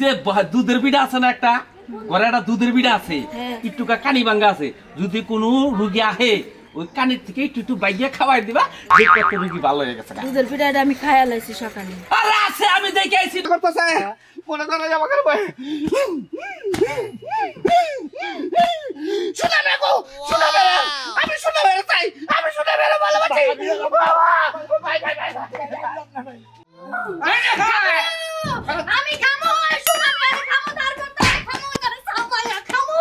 যে দুধের বিড়া আছে না একটা ঘরে একটা দুধের বিড়া আছে একটুকা কানি ভাঙ্গা আছে যদি কোনো রুগী আহে ওই কানের থেকে একটু বাইয়া খাওয়াই দিবা দেখতে তো রুগী ভালো হয়ে গেছে দুধের বিড়াটা আমি খাইয়া লাইছি সকালে আরে আছে আমি দেখে আইছি করতেছে মনে করে আমাকে বই শোনা না গো শোনা না আমি শোনা বের চাই আমি শোনা বের ভালোবাসি বাই বাই বাই আমি খামো শোনা বের খামো তারপর তো খামো তার সাবায়া খামো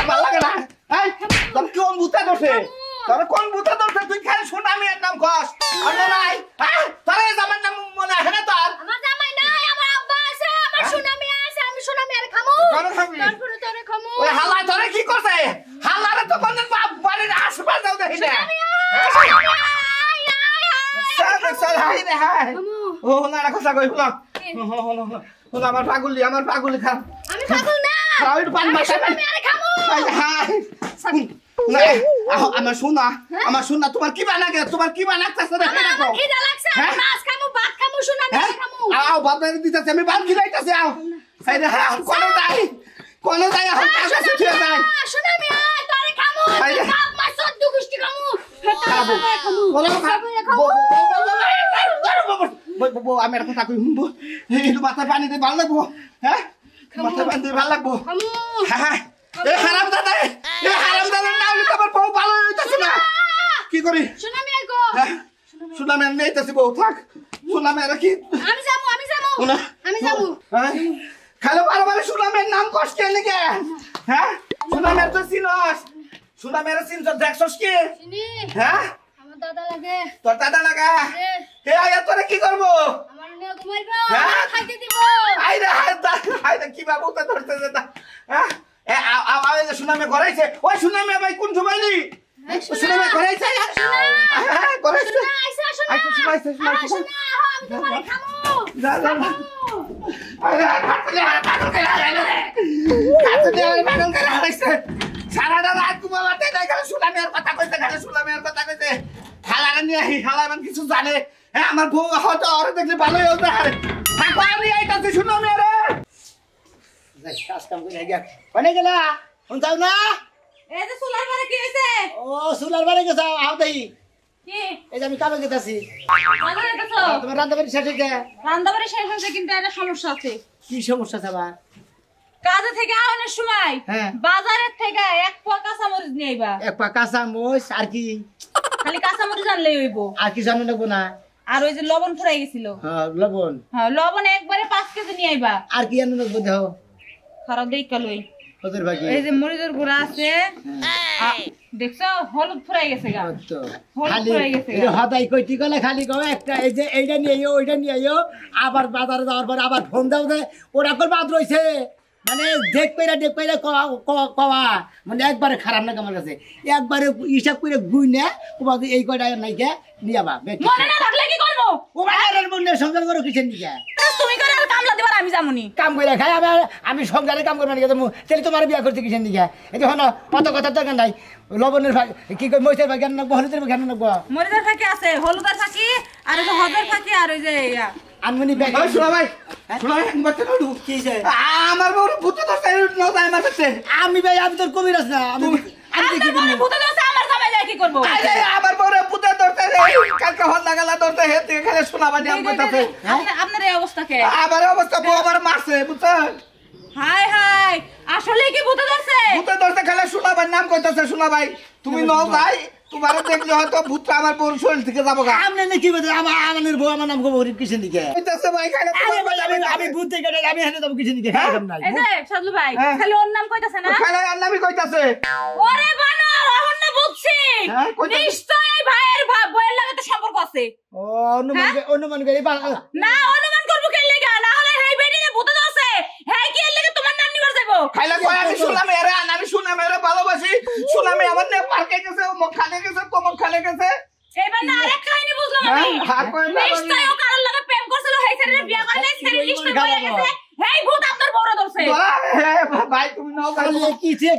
ভালো লাগে না এই তোর কোন ভূতে ধরছে তোর কোন ভূতে ধরছে তুই খালি সুনামির নাম কস আর নাই হ্যাঁ তোর জামার নাম মনে আছে না তোর আমার জামাই নাই আমার আব্বা আছে আমার সুনামি আছে আমি সুনামি আর খামো তারপরে তোরে খামো ওই হালা তোরে কি করছে হালারে তো কোন বাড়ির আশেপাশেও দেখি না স্যার হাই রে হাই ও না রাখো সাগই হলো হলো আমার পাগলি খা আমি পাগল না খাওই তো পান মাসা আমি আর খামো হাই না আমার শোনা তোমার কি বানাকতাছ না দেখো খিদা লাগছে আমি মাছ খামো ভাত খামো সুনামি খামো আও ভাত দিতেছে আমি ভাত খিলাইতাছি আও হাই রে কোন দাই কাছে ছুটিয়া দাই সুনামি তোরে খামো সব মাছ সদ্দু গুষ্টি খামো খামো বলো খামো বো আমি আর কথা কই হুমবো এই মাথা পানি দে ভালো লাগবো হ্যাঁ মাথা পানি দে ভালো লাগবো হ্যাঁ এ হারাম দাদা নাও লি তোমার বউ ভালো হইতাছে না কি করি সুনামি গো সুনামি নেইতাছি বউ থাক সুনামি আর কি আমি যাবো খালো বারবার সুনামের নাম কষ্ট লাগে হ্যাঁ সুনামের তো চিনস সুনামের চিনস দেখছস কি চিনি হ্যাঁ আমার দাদা লাগে তোর দাদা লাগা হে আয়া তোরে কি করব আমার নিয়ে ঘুমাইবো খাইতে দিব হাই রে কি বাবু তা ধরতে যেতা হ্যাঁ এ আও সুনামে করাইছে ওই সুনামে ভাই কোন সুমাইলি সুনামে করাইছে হ্যাঁ করাইছে আইছে আমি তোমারে খামো যা আরে পাগল করে হারাইছে সারাটা রাত ঘুমাতে নাই খালি সুনামের কথা কইতে খালারে নিয়ে খালা মানে কিছু জানে হ্যাঁ আমার বউ হয়তো ওরে দেখলে ভালোই হতো আরে থাকো আমি আইতাছি সুনামে রে কাজ কাম করে গিয়া কোনে গেলা শুন যাও না এই যে সুলার বারে কি হইছে ও সুলার বারে গেছ আও দেই কি এই যে আমি কামে গেতাছি কাজে গেছো তোমার রান্দাবাড়ি শেষ হয়ে গেছে রান্দাবাড়ি শেষ হইছে কিন্তু একটা সমস্যা আছে কি সমস্যা থাবা কাজে থেকে আওনের সময় বাজারের থেকে এক পোয়া কাঁচামরিচ নিয়ে আইবা এক পা কাঁচা মরিচ আর কি খালি কাঁচামরিচ আনলেই হইব আর কি জানো লাগবো না আর ওই যে লবণ ফুরাই গেছিল হ্যাঁ লবণ লবণ একবারে 5 কেজি নিয়ে আইবা আর কি আনো লাগবো দাও খারাপ দেইকা লই ওদের বাকি এই যে মরিচের গুঁড়া আছে দেখছো হলুদ ফুরাই গেছে গা তো হলুদ খালি ফুরাই গেছে এই হদাই কইতি গলে খালি কও একটা এই যে এইটা নিয়ে আইও ওইটা নিয়ে আইও আবার বাজারে যাওয়ার পর আবার ফোন দাও দে ওরা কল বাদ রইছে মানে দেখ পেরা কওয়া মানে একবারে খারাপ না আমার কাছে একবারে হিসাব করে গুই না তোমার এই কয়টা নাই কে নিয়াবা মনে না থাকলে কি করব ও বাজারের মনে সংসার করো কিসের নিকে তুমি করে আর কামলা দিবার আমি জামুনি কাম করে খাই আমি সংসারে কাম করব না তাহলে তোমার বিয়া করতে কিসের নিকে এই দেখো না কত কথা দরকার নাই লবণের ভাগ কি কই মরিচের ভাগ জ্ঞান রাখবো হলুদের ভাগ জ্ঞান রাখবো মরিচের ফাঁকি আছে হলুদের ফাঁকি আর ওই যে হদের ফাঁকি আর ওই যে আনমনি ব্যাগ শোনা ভাই বাচ্চা নড়ু কি হইছে আমার বড় ভূত ধরছে না তাই আমার কাছে আমি ভাই আমি তোর কবিরাজ না আমি কি করব ভূত ধরছে আমার জামাই যায় কি করব আরে আমার বড় ভূত ধরছে কালকে হল লাগালা ধরতে হে থেকে খালি শোনা বানি আম কইতাছে আপনার এই অবস্থা কে আমার অবস্থা বউ আমার মারছে বুঝছেন হাই হাই আসলে কি ভূত ধরছে খালি শোনা ভাই নাম কইতাছে শোনা ভাই তুমি নও ভাই তোমার দেখলে হয়তো ভূতটা আমার বউর শরীর থেকে যাবো গা আমনে নাকি বলে আমাদের বউ আমার নাম কো গরিব কিসের দিকে কইতাছে ভাই খালি আমি ভূত থেকে আমি হেনে যাব কিসের দিকে খাইলাম না এই যে সাদলু ভাই খালি ওর নাম কইতাছে না খালি ওর নামই কইতাছে ওরে বানর এখন না বুঝছি নিশ্চয় এই ভাইয়ের বউয়ের লাগে তো সম্পর্ক আছে ও অনুমান করি না অনুমান করব কে লাগা না হলে হেই বেডিনে ভূত ধরছে হেই কি এর লাগে তোমার নাম নিবার যাইবো খাইলা কই আমি শুনলাম এরে আমি শুনলাম এরে ভালোবাসি শুনলাম আমার নে পার্কে গেছে ও মুখ খালে গেছে কোমর খালে গেছে এবার না আরেক কাহিনী বুঝলাম আমি নিশ্চয় ও কারোর লাগে প্রেম করছিল হেই ছেলের বিয়া করলে ছেলে লিস্টে বলে গেছে হেই ভূত আপনার বড় ধরছে আছে ভাই তুমি নাও ভাই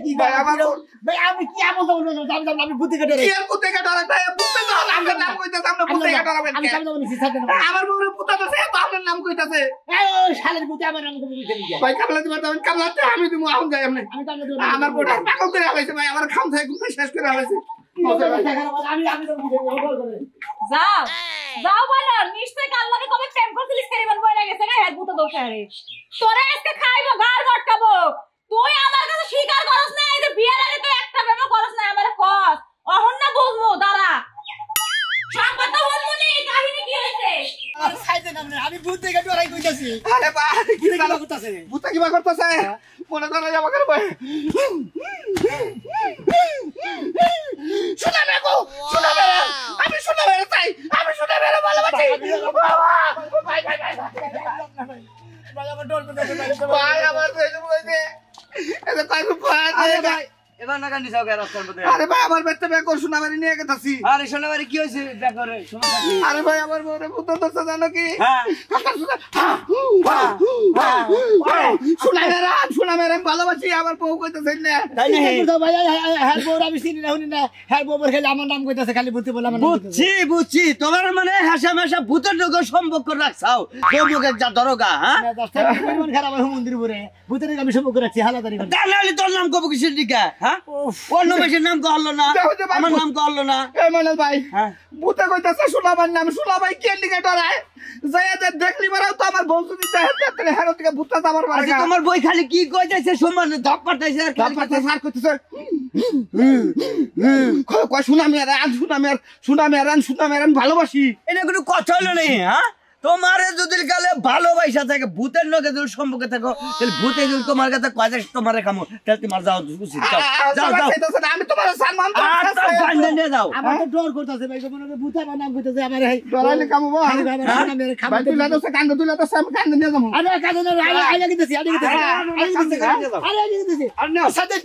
কি ভাই আমার ভাই আমি কি আমল দেব না আমি বুদ্ধি কেটে কি আর পুতে কাটারে ভাই পুতে তো আমার নাম কইতাছে আমরা পুতে কাটারে আমি কাম দেব না সিসাতে না আমার বউরে পুতা তো সে আপনার নাম কইতাছে এই ও শালের বুদ্ধি আমার নাম কবি দিতে দিই ভাই কামলা দিবা দাও কামলাতে আমি দিমু আহুন যাই আমনে আমি কাম দেব আমার বউটা পাগল করে আলাইছে ভাই আমার খাম থাকে গুতে শেষ করে আলাইছে আমি দেব করে যাও যাও বলো নিশ্চয় আল্লাহকে কবে প্রেম করছিলিস কেরিমান বইলা গেছে না হেড বুতে দোষ আরে তোরে আজকে খাইবো গার গটকাবো তুই আমার কাছে স্বীকার করছ না এই যে বিয়ের আগে তুই একটা প্রেম করছ না আমারে কস অহন না বুঝমু দাঁড়া সব কথা বলমুনি কাহিনী কি হইছে সাইতে নাম আমি বুদ্ধি কেটে ওরাই কইতাছি আরে ভাই কি কালা করতেছে পুতা কিবা করতেছে মনে ধরে যাবা করে ভাই শোনা না গো শোনা না আমি শোনা বেরে চাই আমি শোনা বেরে ভালোবাসি ভাই ভাই ভাই ভাই আমার ডর করতেছে ভাই আমার বেজে বইছে এটা কই আরে ভাই ভাই এবার না কান্দি যাও রাস্তার মধ্যে আরে ভাই আমার বেতে ব্যাগ কর শোনা বেরে নিয়ে গেতাছি আরে সোনাবাড়ি কি হইছে দেখ করে সমস্যা কি আরে ভাই আমার বউরে পুতা দরছে জানো কি হ্যাঁ শোনা মেরে ভালোবাসি আমার বউ কইতেছে না তাই না তো ভাই হ্যাঁ বউর আমি চিনি না হুনি না হ্যাঁ বউর খেলে আমার নাম কইতাছে খালি বুদ্ধি বলে আমার নাম বুঝছি তোমার মানে হাসা মেশা ভূতের লোক সম্পর্ক রাখছাও মুখে যা দরগা হ্যাঁ মন খারাপ হয় মন্দির উপরে ভূতের আমি সব করে রাখছি হালাদারি করে তাহলে তোর নাম কব কিসের দিকে হ্যাঁ অন্য মেশের নাম কহলো না আমার নাম কহলো না এই মানাল ভাই হ্যাঁ ভূতে কইতাছে শোনাবার নাম শোনা ভাই কে লিগে ডরায় যাইতে দেখলি মারাও তো আমার বউ যদি দেখতে হেরো থেকে ভূতটা আমার মারে আচ্ছা তোমার বই খালি কি কইতাছে সমান ধপ পাঠাইছে আর খালি তারপর স্যার কইতেছে কই শোনা মেরান ভালোবাসি এটা কোনো কথা হলো না হ্যাঁ তোমারে যদি কালে ভালোবাসা থাকে ভূতের লোকে যদি সম্পর্কে থাকো তাহলে ভূতে যদি তোমার কাছে কয় তোমারে খামো তাহলে তোমার যাও উচিত যাও যাও আমি তোমার সম্মান আচ্ছা বাইন্দে নিয়ে যাও আমার তো ডর করতেছে ভাই মনে করে ভূত আমার নাম কইতাছে আমার এই ডরাইলে কামবো ভাই তুই লাদছ কান্দ আমি কান্দ নিয়ে যাবো আরে কাজে না আইলা গিতেছি আরে গিতেছি আর সাথে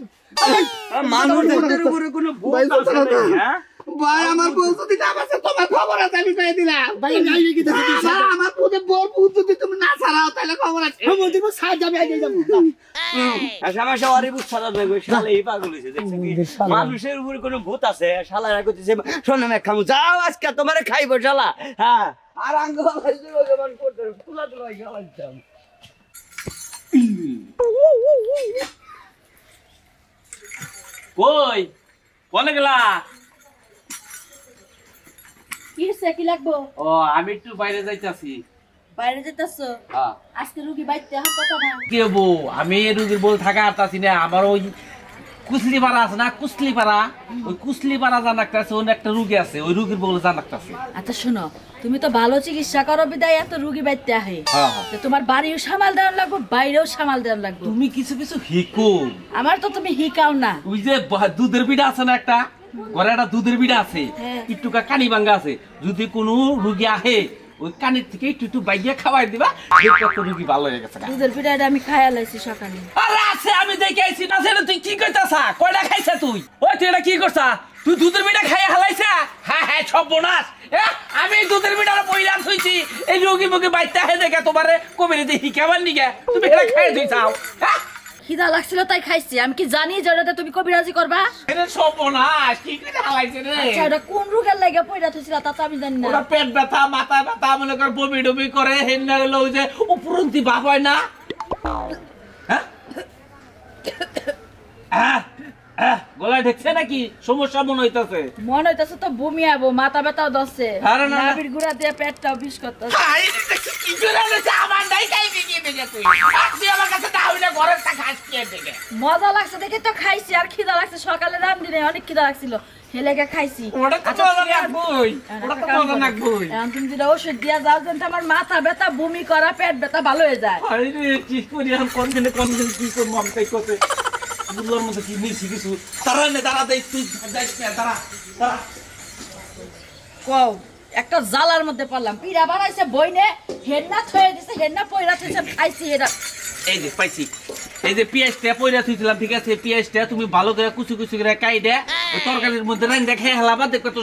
মানুষের উপরে কোনো ভূত আছে না হ্যাঁ ভাই আমার বউ যদি না বাসে তোমার খবর আছে আমি পেয়ে দিলাম ভাই নাই গিতেছি আমার বউতে বউ যদি তুমি না ছাড়াও তাহলে খবর আছে আমি দিব সাজ আমি আগে যাব আশা মাশা ওরে বুঝছালা দেব শালা এই পাগল হইছে দেখছ কি মানুষের উপরে কোনো ভূত আছে শালারা কইতেছে শোনা না খামু যাও আজকে তোমারে খাইবো শালা হ্যাঁ আর আঙ্গুল হইছে ভগবান করতে ফুলা তুলাই গেলাম কই কোনে গেলা কি হইছে কি লাগবো ও আমি একটু বাইরে যাইতাছি বাইরে যেতেছো হ্যাঁ আজকে রুগী বাইতে এখন কথা না কি হবো আমি রুগীর বল থাকা আরতাছি না আমার ওই কুসলিপাড়া আছে না কুসলিপাড়া ওই কুসলিপাড়া জানাকতাছে ওই একটা রুগী আছে ওই রুগীর বল জানাকতাছে আচ্ছা শোনো তুমি তো ভালো চিকিৎসা করো বিদায় এত রুগী বাইতে আহে হ্যাঁ তো তোমার বাড়িও সামাল দেওয়ার লাগবে বাইরেও সামাল দেওয়ার লাগবে তুমি কিছু কিছু হিকো আমার তো তুমি হিকাও না ওই যে দুধের বিড়া আছে না একটা ঘরে একটা দুধের বিড়া আছে হ্যাঁ। একটুকা কানি ভাঙ্গা আছে যদি কোনো রুগী আহে ওই কানের থেকে একটু বাইরে খাওয়াই দিবা দেখতে রুগী ভালো হয়ে গেছে দুধের পিঠাটা আমি খাইয়া লাইছি সকালে আরে আছে আমি দেখে আইছি না সেটা তুই কি কইতাছা কয়টা খাইছা তুই ওই তুই এটা কি করছা তুই দুধের বিড়া খাইয়া হালাইছা হ্যাঁ হ্যাঁ সব বোনাস আমি দুধের বিড়ার বইরা থইছি এই রোগী মুখে বাইতে আহে দেখে তোমারে কবিরে দেখি কেমন নিগে তুমি এটা খাইয়া তুই চাও খিদা লাগছিল তাই খাইছি আমি কি জানি যে ওটাতে তুমি কবিরাজি করবা এটা সব বোনাস কি করে হালাইছে রে আচ্ছা ওটা কোন রোগের লাগে পয়রা থইছিল তা তো আমি জানি না ওরা পেট ব্যথা মাথা ব্যথা মনে কর বমি ডবি করে হেন্নারে লোক যে উপরন্তি বাপ হয় না গলায় ঢেকছে নাকি সমস্যা মনে হইতাছে মনে হইতাছে তো বমি আবো মাথা ব্যথাও দছে আরে না, না। নাভির গুড়া দিয়ে পেটটাও বিষ করতেছে কি করে আনেছে আমার নাই খাই দিয়ে দেখে তুই তুই আমার কাছে না হইলে ঘরের তা খাস কে দেখে মজা লাগছে দেখে তো খাইছি আর খিদা লাগছে সকালে রান্দি নাই অনেক খিদা লাগছিল হেলেগে খাইছি ওটা তো মজা নাকবই ওটা তো মজা নাকবই এখন তুমি যদি ওষুধ দিয়া যাও যেন আমার মাথা ব্যথা বমি করা পেট ব্যথা ভালো হয়ে যায় আরে কি করি এখন কোন দিনে কি করবো আমি তাই করতে বুঝলার মধ্যে কি নিয়েছি কিছু তারা নে তারা দেখ তুই যাইস না তারা তারা কও একটা জালার মধ্যে পড়লাম পিড়া বানাইছে বইনে হেন্না থয়ে দিছে হেন্না পয়রা থইছে খাইছি এটা এই যে পাইছি এই যে পেঁয়াজটা পয়লা থুইছিলাম, ঠিক আছে, পেঁয়াজটা তুমি ভালো করে কুচি কুচি করে কাইডে ওই তরকারির মধ্যে রান্না খেয়ে হেলাবা, দেখবে তো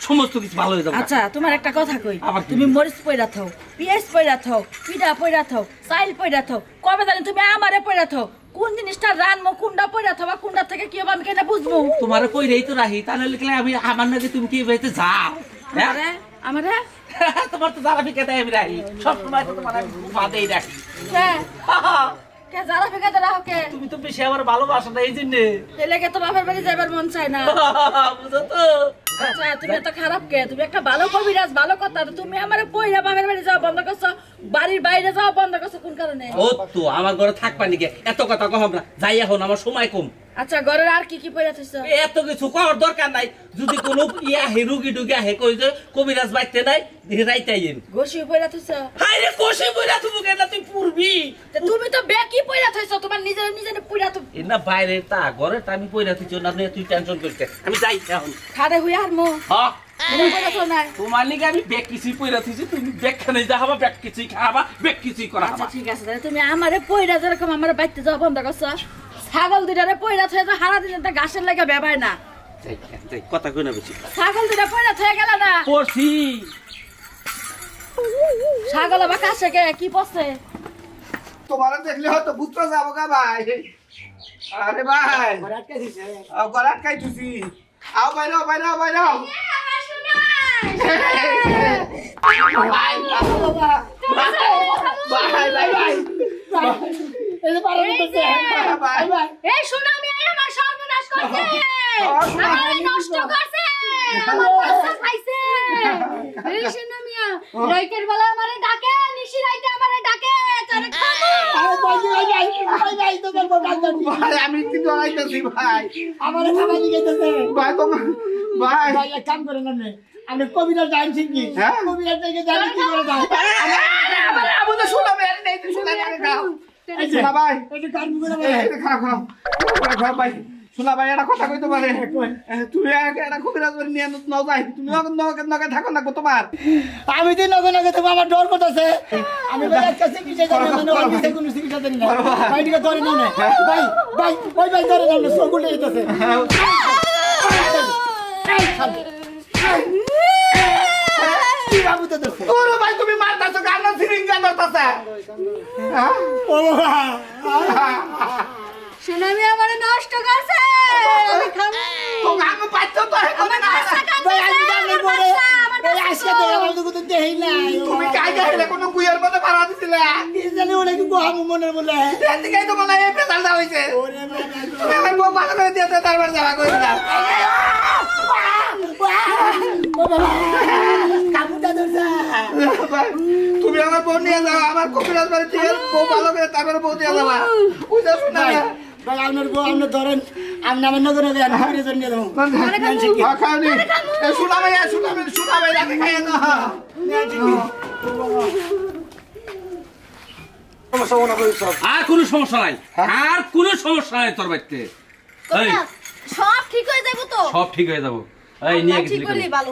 সমস্ত কিছু ভালো হয়ে যাবে। আচ্ছা তোমার একটা কথা কই, আবার কি? তুমি মরিচ পয়রা থাও, পেঁয়াজ পয়রা থাও, পিঠা পয়রা থাও, চাইল পয়রা থাও, কবে জানি তুমি আমারে পয়রা থাও, কোন জিনিসটা রানমো, কোনটা পয়রা থাও, কোনটা থেকে কি হবে আমি কেন বুঝবো? তোমার কইরেই তো রাহি, তাহলে লিখলে আমি আমার নাকি তুমি কি বেঁচে যাও। হ্যাঁ? আমারে আমারে তোমার তো যারা ফিকে দেয় আমি রাহি, সবসময় তো তোমার আমি বাদেই রাখি। কে যারা ফেকাতে রাখো কে? তুমি তো বেশি আমার ভালোবাসো না, এই জন্যে। এলাকে তো বাপের বাড়ি যাবার মন চায় না। বুঝো তো? আচ্ছা তুমি এত খারাপ কে? তুমি একটা ভালো কবিরাজ, ভালো কথা, তুমি আমারে পয়রা বাপের বাড়ি যাওয়া বন্ধ করছো, বাড়ির বাইরে যাওয়া বন্ধ করছো কোন কারণে? ও তো আমার ঘরে থাকবা নাকি? এত কথা কহব না, যাই এখন, আমার সময় কম। আচ্ছা ঘরের আর কি কি পয়রা থইছো? এত কিছু করার দরকার নাই। যদি কোনো ইয়ে রুগী টুগি আহে কই যে কবিরাজ বাইতে নাই, দেখে রাইতে আইন। গোশি পয়রা থইছো? হাই রে কোশি বইরা তুমি কেন তুই পূর্বি? তুমি তো বেকি পয়রা থইছো, তোমার নিজের নিজের পয়রা তো এ না বাইরে তা ঘরে তা আমি পয়রা তুই না, তুই টেনশন করিস না। আমি যাই এখন। খাড়ে হইয়া আর মো হ্যাঁ পয়রা তো নাই। তোমার লিগে আমি বেগ কিছুই পয়রা তুইছি, তুমি বেগ খানে যা হবা, বেগ কিছুই খাবা, বেগ কিছুই করা আচ্ছা হবা। ঠিক আছে, তাহলে তুমি আমারে পয়রা যেরকম আমার বাইতে যাওয়া বন্ধ করছো, ছাগল দুটারে পয়রা থয়ে তো হারা দিন একটা ঘাসের লাগা বেবায় না। যাই যাই, কথা কই না বেশি। ছাগল দুটা পয়রা থয়ে গেল না, পড়ছি। ছাগল আবার কাছে কে কি পড়ছে? তোমার দেখলে হয়তো বুঝতে যাবো গা ভাই। আরে ভাই গলাট খাই তুই, আও বাইরাও বাইরাও বাইরাও। ভাই ভাই ভাই এই যে পারে দিতেছে ভাই এই শোনা আমি আমার সর্বনাশ করছে, আমার নষ্ট করছে, আমার বাচ্চা খাইছে। এই শোনা মিয়া রাইতের বেলা আমারে ডাকে, নিশি রাইতে আমারে ডাকে, তোরে খাবো। ভাই তোমার বাবা ভাই আমি কি ডরাইতেছি ভাই। আমারে খাবার দিকে দিতেছে ভাই তোমার ভাই ভাই এক কাম করে না আমি কবিরাজ জানছি কি হ্যাঁ? কবিরাজ থেকে জানি কি করে দাও আমি তো শুনলাম এর নেই, তুই শুনলাম এর খাও। শোনা ভাই এটা কার মুখে না এই খাও খাও খাও ভাই। শোনা ভাই একটা কথা কইতে পারে, তুমি একটা কবিরাজ বাড়ি নিয়ে নাও যাই, তুমি নগে নগে থাকো না তোমার। আমি তো নগে নগে তো আমার ডর করতেছে, আমি ভাই একটা চিকিৎসা জানি মানে ওর কাছে কোনো চিকিৎসা জানি না ভাই দিকে ধরে নাও না ভাই ভাই ওই ভাই ধরে নাও না সবগুলো যেতেছে কি বাবু তো দেখো ওরে ভাই তুমি মারতাছো গান সিরিঙ্গা ধরতাছে। ও বাবা শোনা আমি আমারে নষ্ট করছে, আমি খাবো। তো গান পাচ্ছো তো এখন না। ভাই আমি জানি বলে এই আজকে তো আমার তো দেই নাই তুমি কাই গাইলে কোনো কুইয়ার মধ্যে পারা দিছিলে? কি জানি ওরে কি গোহা মনের বলে এদিকে তো মনে হয় পেছালটা হইছে। ওরে বাবা তুমি আমার বউ ভালো করে দিয়ে তারপর যাওয়া কইলা। ও বাবা কামুটা ধরছে ভাই তুমি আমার বউ নিয়ে যাও, আমার কবিরাজ বাড়ি থেকে বউ ভালো করে তারপরে বউ দিয়ে যাবা। বুঝা শোনা ভাই ভাই আপনার বউ আপনার ধরেন আপনি আমার নগর নগর আমি জন্য দেবো খাওনি শোনা ভাই শোনা ভাই রাতে খাইয়ে না। আর কোনো সমস্যা নাই, আর কোনো সমস্যা নাই তোর বাড়িতে। এই, সব ঠিক হয়ে যাবো তো? সব ঠিক হয়ে যাবো। এই নিয়ে ঠিক গেছিলি কোন? হলেই ভালো।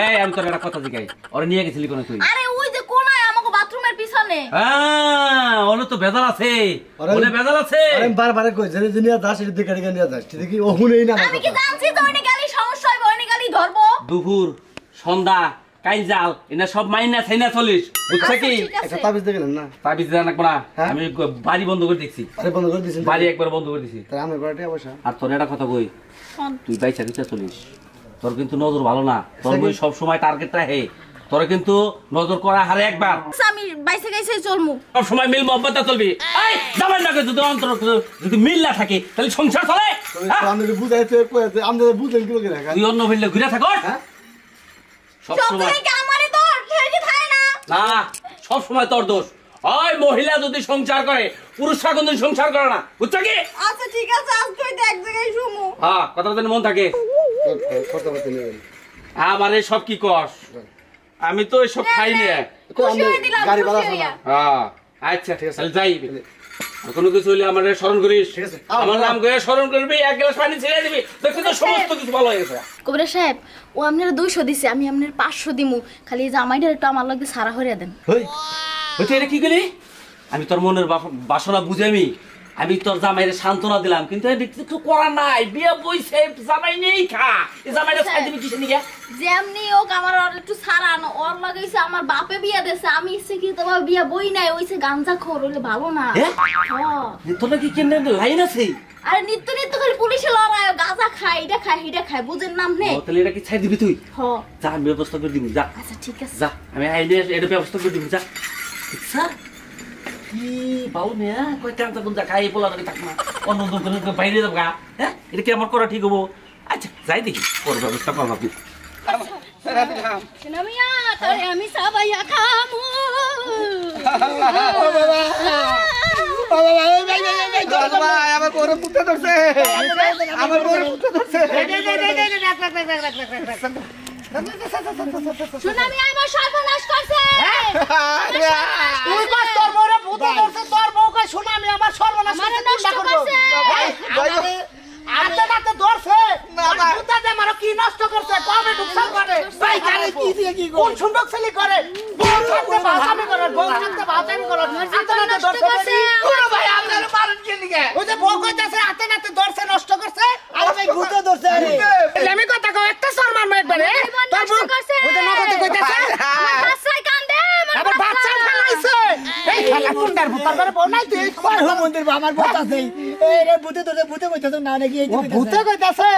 এই আমি তোর একটা কথা জিগাই, ওরে নিয়ে গেছিলি কোন তুই? আরে ওই যে কোনায় আমাকে বাথরুমের পিছনে। হ্যাঁ, ওনে তো বেজাল আছে, ওনে বেজাল আছে। আমি বারবার কই যে নিয়ে যাস এটা দেখে দেখে নিয়ে যাস ঠিক ও হুনেই না আমি কি জানছি তো ওইনে গেলি সমস্যা হবে, ওইনে গেলি ধরবো। দুপুর সন্ধ্যা কাইল জাল এনা সব মাইনা ছাইনা চলিস, বুঝছ কি? ঠিক আছে। একটা তাবিজ দেখলেন না তাবিজ জানা না, হ্যাঁ? আমি বাড়ি বন্ধ করে দেখছি, আরে বন্ধ করে দিছেন বাড়ি একবার বন্ধ করে দিছি। তাই আমি ঘরে বসা আর তোর একটা কথা কই, শোন, তুই বাইচা দিতে চলিস, তোর কিন্তু নজর ভালো না, তোর বই সব সময় টার্গেটটা হে, তোর কিন্তু নজর করা হারে একবার, আচ্ছা, আমি বাইসে গাইছে চলমু। সব সময় মিল মহব্বত চলবি। এই জামাই না যদি অন্তর যদি মিল না থাকে তাহলে সংসার চলে? হ্যাঁ? আমাদের বুঝাইতে কইতে আমাদের বুঝেন কি করে রাখা তুই অন্য মিললে ঘুরে থাকো সব সব সময়। থেকে আমারে তো ঠেকি থাকে না। না, সব সময় তোর দোষ। ওই মহিলা যদি সংসার করে, পুরুষরা কিন্তু সংসার করে না, বুঝছো কি? আচ্ছা ঠিক আছে, আজকে ওই এক জায়গায় শুমু। হ্যাঁ, কথা যেন মন থাকে। কথা বলতে নেবেন আমারে সব কি কস, আমি তো এসব খাই না। খুশি হয়ে দিলাম, গাড়ি খুশি ভাড়া হইয়া। হ্যাঁ আচ্ছা ঠিক আছে, যাই। আর কোনো কিছু হইলে আমার স্মরণ করিস, আমার নাম করে স্মরণ করবি, এক গ্লাস পানি ছেড়ে দিবি, দেখবি তো সমস্ত কিছু ভালো হয়ে গেছে। কবিরা সাহেব, ও আপনার 200 দিছে, আমি আপনার 500 দিমু, খালি এই জামাইটার একটু আমার লাগবে সারা হইয়া দেন। ওই তুই এটা কি গেলি? আমি তোর মনের বাসনা বুঝে আমি আমি তোর জামাইরে সান্ত্বনা দিলাম, কিন্তু কিছু করার নাই, বিয়ে বইছে, জামাই নেই খা, এই জামাইটা ছাই দিবি কিসে নিয়ে? যেমনি হোক আমার ওর একটু সারানো, ওর লাগাইছে আমার বাপে বিয়া দিয়েছে, আমি ইচ্ছে কি তোমার বিয়া বই নাই, ওইছে গাঞ্জা খোর হইলে ভালো না। তোর নাকি কেন লাইন আছে? আরে নিত্য নিত্য খালি পুলিশে লড়াই, গাঁজা খায়, এটা খায়, এটা খায়, বুঝেন নাম নেই। তাহলে এটা কি ছাই দিবি তুই? যা, আমি ব্যবস্থা করে দিবি, যা। আচ্ছা ঠিক আছে, যা, আমি আইলে এটা ব্যবস্থা করে দিবি, যা। স্যার কি বাবু মেয়া কয় কাঁচা গুঞ্জা খাই বলা নাকি থাক না, অন্য অন্য বাইরে যাবো গা। হ্যাঁ, এটা কি আমার করা ঠিক হবো? আচ্ছা যাই দেখি, ওর ব্যবস্থা করবো আপনি। মিয়া তারে আমি সাবাইয়া খামু। আমার বউরে পুঁতে ধরছে, আমার বউরে পুঁতে ধরছে। শোনা মিয়া আমার সর্বনাশ করছে। তুই কষ্ট তোর বউরে ভূতে ধরছে, তোর বউকে শোনা আমি আমার সর্বনাশ আমার নষ্ট করছে। আতে নাতে ধরছে ভূতে দে মারো কি নষ্ট করছে, কবে ঢুকছাল করে ভাই কারে কি দিয়ে কি কোন সুন্দর ছেলে করে, বউ থাকতে বাঁচামি করে, বউ থাকতে বাঁচামি করে, আতে নাতে ধরছে। পুরো ভাই আপনার মারেন কি লিগে? ওই যে বউ কইতাছে আতে নাতে ধরছে নষ্ট করছে, আরে ভাই ভূতে ধরছে। আরে আমি কথা কও একটা শর্মার মাইক বারে তোর বউ করছে। ওই যে নগদে কইতাছে আমার বাচ্চাই কান্দে, আবার বাচ্চা ফেলাইছে। এই খেলা কোনটার ভূতার ঘরে বউ নাই তুই কোন মন্দির আমার ভূত আছে। এই রে ভূতে তোতে ভূতে কইতাছ না নাকি এই ভূতে কইতাছে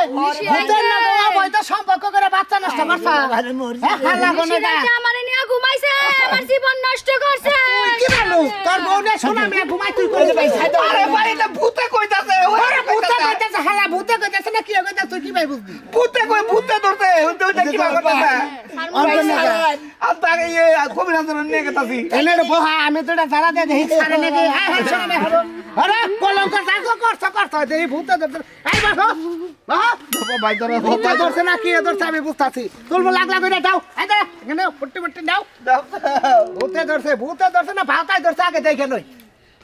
ভূতের না বাবা বইতো সম্পর্ক করে বাচ্চা নষ্ট করছ। আরে মরছি খেলা কোনে দা আমারে নিয়ে ঘুমাইছে, আমার জীবন নষ্ট করছে। কি বলু তোর বউ না শোনা আমি ঘুমাই তুই কই ভাই সাইড। আরে ভাই এটা ভূতে কইতাছে, ওরে ভূতে কইতাছে খেলা ভূতে কইতাছে না কি কইতাছ তুই কি ভাই বুঝবি? ভূতে কই ভূতে ধরতে, ওইটা কি করতেছে? আর তাকে এই কবিরাজের নিয়ে গেতাছি। এনে বহা আমি তো এটা জানা দে দেই সারে নাকি হ্যাঁ হ্যাঁ শোনা মে হলো। আরে কলঙ্ক যাগো করছ দেই ভূতে ধরতে এই বসো বাহ ভাই ধরো, ভূতে ধরছে না কি ধরছে আমি বুঝতাছি। তুলবো লাগলা কইরা দাও এই দে এখানে ফুটি ফুটি দাও। ভূতে ধরছে না ভাতাই ধরছে আগে দেখে নই।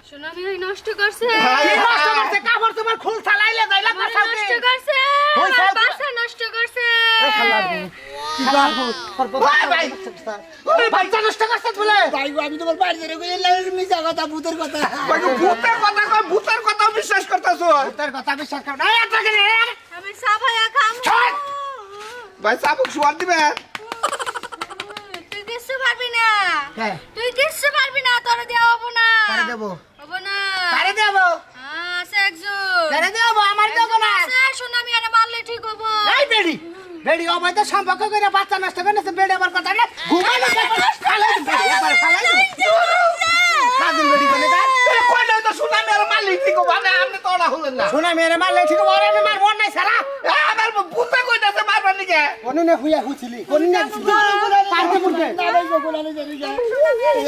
শোনা মিয়া নষ্ট করছে, এই নষ্ট করছে কাপড় তোমার খুল চালাইলে যাইলা আমার কাছাতে নষ্ট করছে, ওই আমার সাল- বাচ্চা নষ্ট করছে। ভাই ওই বাচ্চা নষ্ট করছে বলে ভাই আমি তোমার বাড়ি ধরে কই লাগে মিছা কথা ভূতের কথা। ভাই ভূতের কথা কই, ভূতের কথা বিশ্বাস করতাছো? ভূতের কথা বিশ্বাস কর না এটা কেন আমি সাবাইয়া খামু। ভাই চাবুক শোয়ার দিবে? তুই কিচ্ছু পারবি না, হ্যাঁ তুই কিচ্ছু পারবি না, তোর দেওয়া হবো না, কারে দেব হবো না। কারে দেব আছে একজন, কারে দেব আমার দেব না। আছে, শোনা মিয়া মারলে ঠিক হবো। এই বেড়ি বেড়ি অবৈধ সম্পর্ক করে বাচ্চা নষ্ট করেছে বেড়ি আবার কথা না ঘুমানো ফালাই বেড়ি একবার ফালাই কাজিন বেড়ি বলে দা কই না তো শুনলাম এর মালিক ঠিক মানে আপনি তো ওটা হলেন না। শোনা মেরে মারলে ঠিক ওরে আমি মারবো না সারা আমার ভূতে কইতাছে মারবার নিকে। কোনে না হুইয়া হুছিলি কোনে না পারতে পড়তে না ভাই গোলালে জানি যা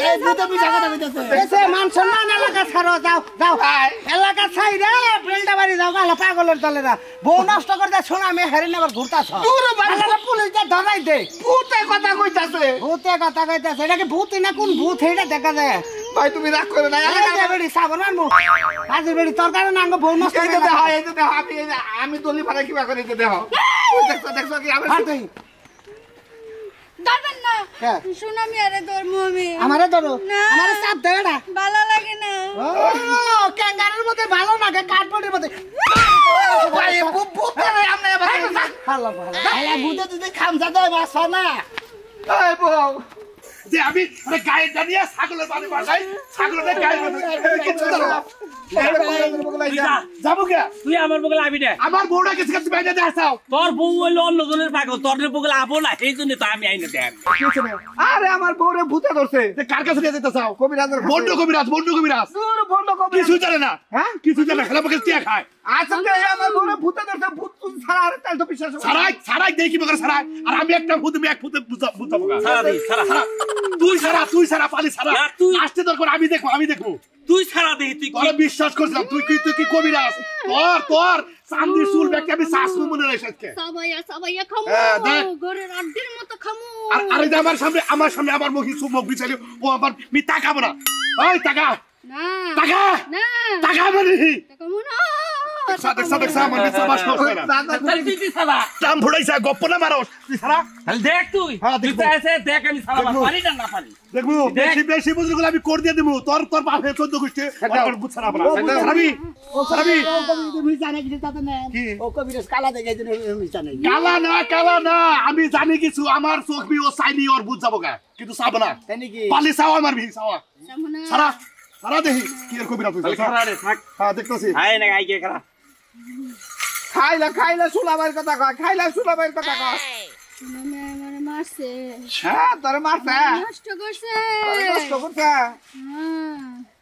এই ভূতে মিছা কথা কইতাছে। এসে মান সম্মান এলাকা ছাড়ো যাও যাও এলাকা ছাইরে বেলটা বাড়ি যাও গালা পাগলের দলে না বউ নষ্ট করতে শোনা মে হেরিন আবার ঘুরতাছ দূর ভাই পুলিশ যা ধরাই দে ভূতে কথা কইতাছে। ভূতে কথা কইতাছে এটা কি ভূত না কোন ভূত এটা দেখা যায় ভাই তুমি রাগ করে না। এই বেড়ি সাবন আনবো কাজের বেড়ি তোর কারণে আঙ্গ বউ নষ্ট এই তো দেখ, এই তো দেখ, আমি দলি ভাড়া কিবা করে তো দেখ। দেখছো কি আমি তুই ধরবেন না, হ্যাঁ। শোনা মিয়ারে ধরবো আমি। আমারে ধরো না। আমারে চাপ দে না ভালো লাগে না। ও ক্যাঙ্গারের মধ্যে ভালো লাগে কাঠপড়ির মধ্যে ভাই ভূতে আমরা এবার ভালো ভালো আয়া ভূতে তুই খামসা দেয় মাছ না। এই বউ যে আমি মানে গায়ে জানিয়ে ছাগলের পানি বাসাই ছাগলের গায়ে কিছু যাবো কে? তুই আমার বগলে আবি না, আমার বউটা কিছু কিছু বাইরে দিয়ে আসাও। তোর বউ হইলো অন্যজনের পাগল, তোর বগলে আবো না, সেই জন্য তো আমি আইনে দেন। আরে আমার বউরে ভূতে ধরছে। কার কাছে নিয়ে যেতে চাও? কবিরাজের বন্ড কবিরাজ দূর বন্ধ কবিরাজ। কিছু জানে না হ্যাঁ কিছু জানে না খেলা পক্ষে টিয়া খায় আচ্ছা আমার বউরে ভূতে ধরছে, ভূত ছাড়া আর তাই তো বিশ্বাস হয় না। সারাই সারাই দেখি বকর সারাই আর আমি একটা ভূত আমি এক ভূতে ভূত বকা সারা দি, সারা সারা। তুই সারা পালি সারা না, তুই- আসতে দরকার আমি দেখবো তুই সারা দে, তুই কি- তোরা বিশ্বাস করছিলাম তুই কি কবিরাজ তোর চান্দির চুল ব্যাগকে আমি শাসমু মনে রাখি আজকে সাবাইয়া খামু, হ্যাঁ, দেখ। ঘরের আড্ডির মতো খামু। আর এই যে আমার সামনে আবার মুখ বিচালি ও আবার মি তাকাবো না ওই টাকা না টাকা না টাকা মানে খামু না। সাদেক সামান সাবাস করে না তাহলে তুই কি সালা টাম ফুড়াইছা গপ্প না মারস তুই সারা তাহলে দেখ তুই হ্যাঁ, তুই দেখবো। তো এসে দেখ আমি সালা পারি না পারি দেখবো বেশি বেশি বুঝগুলো আমি কোর দিয়ে দেবো তোর তোর বাপে 14 গুষ্টি আর বুঝ সারা বলা সারাবি সারাবি জানে কিছু তাতে না কি? ও কবিরাজ কালা দেখে জানে কালা না আমি জানি কিছু আমার চোখ বি ও চাইনি ওর বুঝ যাবো গা কিন্তু চাবো না তাই নাকি পালি চাওয়া মারবি চাওয়া সামনে সারা সারা দেখি কি এর কবিরা তুই সারা রে থাক হ্যাঁ দেখতেছি আয় না আই কে করা খাইলে সুলামের কথা কয় খাইলে সুলামের কথা কয় সুনামে আমারে মারছে হ্যাঁ তোরে মারছে নষ্ট করছে তোরে কষ্ট করছে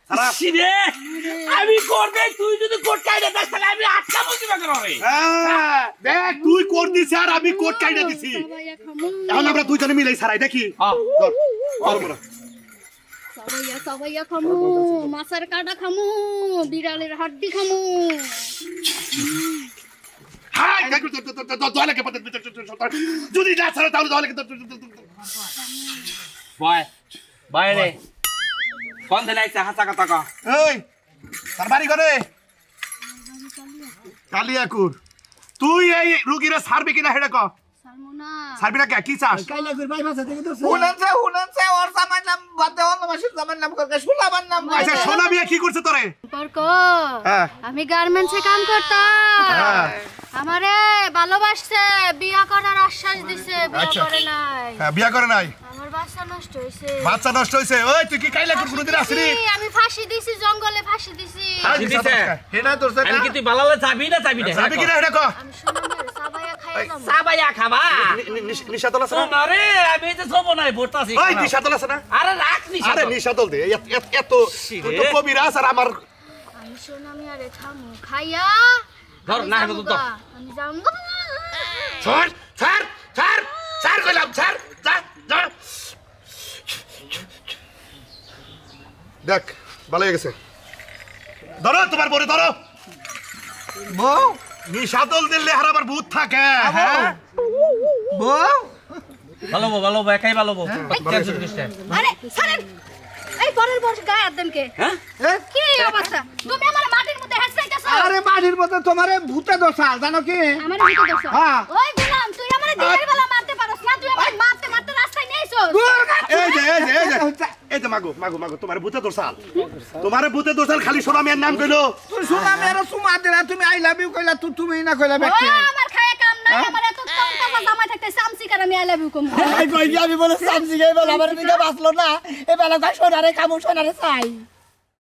সারা সিরে আমি করবে তুই যদি কোট কাইডা দেখ তাহলে আমি আটকা বলছি বাগর রে হ্যাঁ দেখ তুই কোর দিছিস আর আমি কোট কাইটা দিছি সবাইয়া খামু এখন আমরা দুইজনে মিলাই সারাই দেখি হ্যাঁ ধর ধর মোরা সবাইয়া খামু মাছের কাটা খামু বিড়ালের হাড্ডি খামু হাই দেখ দলে কে যদি না ছাড়া তাহলে দলে কে বয় বয় রে কোন দিন আইছে হাসা কথা ক এই তার বাড়ি করে কালিয়াকুর তুই এই রুগীরা ছাড়বি কিনা হেডা ক সালমুনা ছাড়বি না কি চাস কাইলা করে ভাই ভাষা থেকে তো হুনানছে ওর জামাই নাম বাদ দে অন্য মাসের জামাই নাম করে সুলামের নাম আচ্ছা সোনা বিয়া কি করছে তোরে সম্পর্ক হ্যাঁ আমি গার্মেন্টসে কাম করতাম হ্যাঁ। আমারে ভালোবাসছে বিয়া করার আশ্বাস দিছে বিয়া আচ্ছা। করে নাই হ্যাঁ বিয়া করে নাই আমার বাচ্চা নষ্ট হইছে বাচ্চা নষ্ট হইছে ওই তুই কি কাইলাকুর কোনদিন আসলি আমি ফাঁসি দিছি জঙ্গলে ফাঁসি দিছি ফাঁসি দিছে? হেনা তোর আমি কি তুই বালালে যাবি না যাবি না যাবি কিনা হেডা ক আমি সুনামের সাবাইয়া খাইয়া যাবো সাবাইয়া খাবা নিশাতল আছে না শোন রে আমি যে সব নাই বলতাছি ওই নিশাতল আছে না আরে রাখ নি আরে নিশাতল দে এত তুই তো কবিরাজ আর আমার আমি সুনামি আরে খামু খাইয়া ধর আমি না যাবো তো তো গা, আমি যাবো ছাড় ছাড় ছাড় ছাড় কইলাম ছাড় যা যা দেখ ভালো হয়ে গেছে ধরো তোমার বড় ধরো বউ নিশাতল দিলে আর আবার ভূত থাকে হ্যাঁ বউ ভালো একাই ভালো টেনশন করিস না আরে ছাড়েন এই পরের বর্ষ গায়ে হাত দেন কে হ্যাঁ কি অবস্থা তুমি আমার মাটির মধ্যে হাসছাইতাছো আরে বাড়ির মধ্যে তোমারে ভূতে দশাল জানো কি আমার ভিতর দর্শক হ্যাঁ। ওই গোলাম তুই আমারে দিনের বেলা মারতে পারছ না তুই আমারে মারতে মারতে রাস্তায় নিয়েছস এই যে মাগো তোমার ভূতে দোষাল তোমার ভূতে দোষাল খালি সোনা মেয়ের নাম কইলো তুই সুলামের সুমা দিলা তুমি আই লাভ ইউ কইলা তুমি না কইলা ওই ব্যক্তি আমার খায় কাম নাই আমার এত কাম কাজ জামাই থাকতে সামসি কার আমি আই লাভ ইউ কম আমি বলে সামসি গাই বলে আমার দিকে বাঁচলো না এ বেলা সোনারে কামু সোনারে চাই